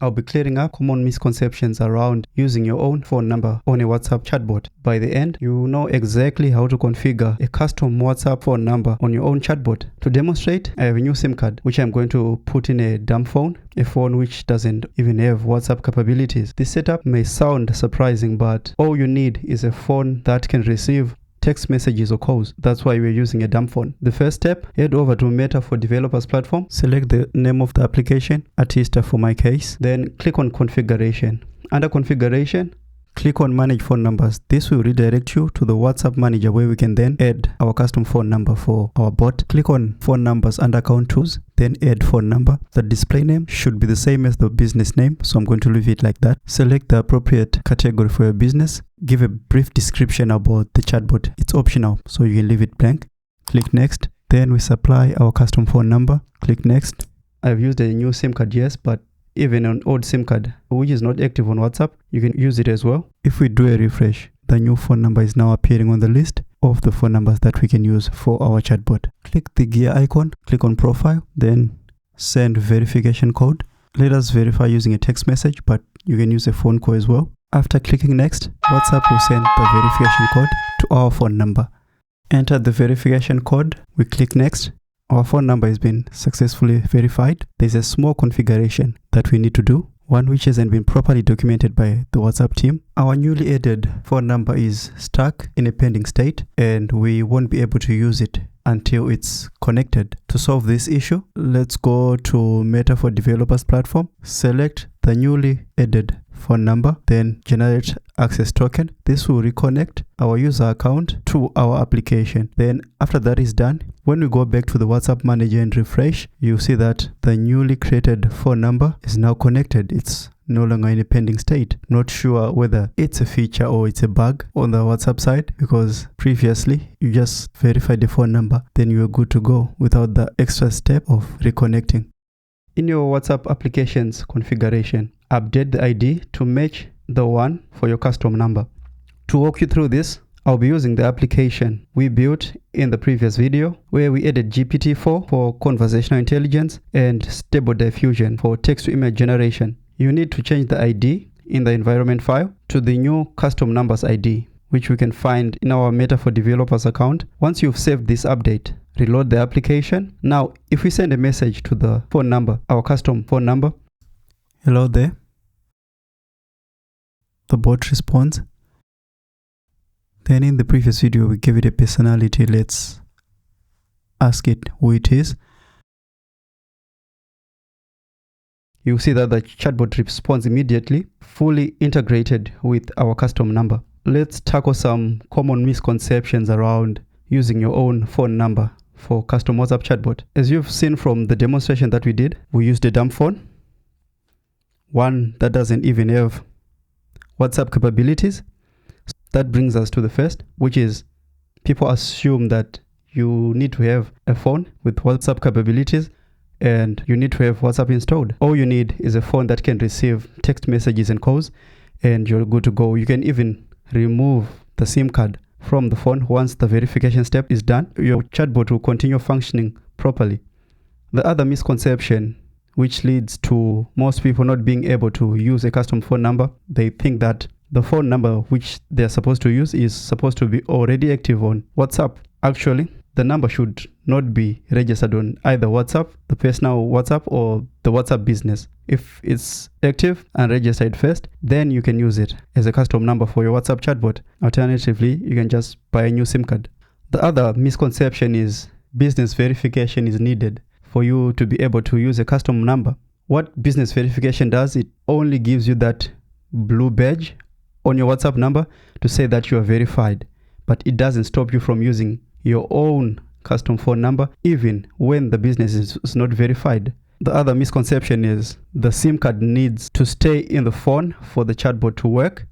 I'll be clearing up common misconceptions around using your own phone number on a WhatsApp chatbot. By the end, you will know exactly how to configure a custom WhatsApp phone number on your own chatbot. To demonstrate, I have a new SIM card which I'm going to put in a dumb phone, a phone which doesn't even have WhatsApp capabilities. This setup may sound surprising, but all you need is a phone that can receive text messages or calls. That's why we're using a dumb phone. The first step, head over to Meta for Developers platform, select the name of the application, Artista for my case, then click on configuration. Under configuration, click on manage phone numbers. This will redirect you to the WhatsApp manager where we can then add our custom phone number for our bot. Click on phone numbers under account tools, then add phone number. The display name should be the same as the business name, so I'm going to leave it like that. Select the appropriate category for your business. Give a brief description about the chatbot. It's optional, so you can leave it blank. Click next. Then we supply our custom phone number. Click next. I've used a new SIM card, yes, but even an old SIM card which is not active on WhatsApp, you can use it as well. If we do a refresh, the new phone number is now appearing on the list of the phone numbers that we can use for our chatbot. Click the gear icon, click on profile, then send verification code. Let us verify using a text message, but you can use a phone call as well. After clicking next, WhatsApp will send the verification code to our phone number. Enter the verification code, we click next. Our phone number has been successfully verified. There's a small configuration that we need to do, one which hasn't been properly documented by the WhatsApp team. Our newly added phone number is stuck in a pending state and we won't be able to use it until it's connected. To solve this issue, let's go to Meta for Developers platform, select the newly added phone number, then generate access token. This will reconnect our user account to our application. Then after that is done, when we go back to the WhatsApp manager and refresh, you'll see that the newly created phone number is now connected. It's no longer in a pending state. Not sure whether it's a feature or it's a bug on the WhatsApp side, because previously you just verified the phone number, then you were good to go without the extra step of reconnecting. In your WhatsApp application's configuration, update the ID to match the one for your custom number. To walk you through this, I'll be using the application we built in the previous video, where we added GPT-4 for conversational intelligence and Stable Diffusion for text-to-image generation. You need to change the ID in the environment file to the new custom numbers ID, which we can find in our Meta for Developers account. Once you've saved this update, reload the application. Now, if we send a message to the phone number, our custom phone number, hello there, the bot responds. Then in the previous video, we gave it a personality. Let's ask it who it is. You'll see that the chatbot responds immediately, fully integrated with our custom number. Let's tackle some common misconceptions around using your own phone number for custom WhatsApp chatbot. As you've seen from the demonstration that we did, we used a dumb phone, one that doesn't even have WhatsApp capabilities. That brings us to the first, which is people assume that you need to have a phone with WhatsApp capabilities and you need to have WhatsApp installed. All you need is a phone that can receive text messages and calls, and you're good to go. You can even remove the SIM card from the phone. Once the verification step is done, your chatbot will continue functioning properly. The other misconception, which leads to most people not being able to use a custom phone number, they think that the phone number which they're supposed to use is supposed to be already active on WhatsApp. Actually, the number should not be registered on either WhatsApp, the personal WhatsApp, or the WhatsApp business. If it's active and registered first, then you can use it as a custom number for your WhatsApp chatbot. Alternatively, you can just buy a new SIM card. The other misconception is business verification is needed for you to be able to use a custom number. What business verification does, it only gives you that blue badge on your WhatsApp number to say that you are verified, but it doesn't stop you from using your own custom phone number even when the business is not verified. The other misconception is the SIM card needs to stay in the phone for the chatbot to work.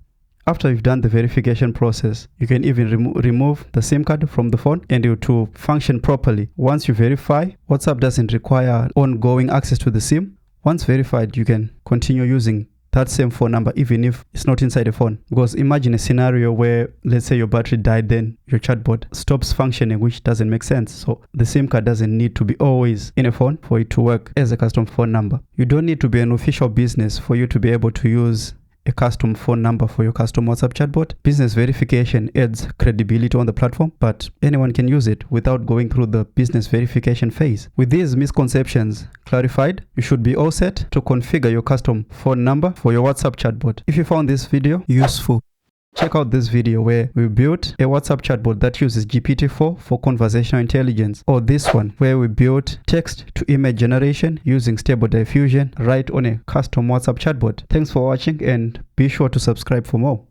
After you've done the verification process, you can even remove the SIM card from the phone and it will function properly. Once you verify, WhatsApp doesn't require ongoing access to the SIM. Once verified, you can continue using that same phone number even if it's not inside the phone. Because imagine a scenario where, let's say, your battery died, then your chatbot stops functioning, which doesn't make sense. So the SIM card doesn't need to be always in a phone for it to work as a custom phone number. You don't need to be an official business for you to be able to use a custom phone number for your custom WhatsApp chatbot. Business verification adds credibility on the platform, but anyone can use it without going through the business verification phase. With these misconceptions clarified, you should be all set to configure your custom phone number for your WhatsApp chatbot. If you found this video useful, check out this video where we built a WhatsApp chatbot that uses GPT-4 for conversational intelligence, or this one where we built text-to-image generation using Stable Diffusion right on a custom WhatsApp chatbot. Thanks for watching and be sure to subscribe for more.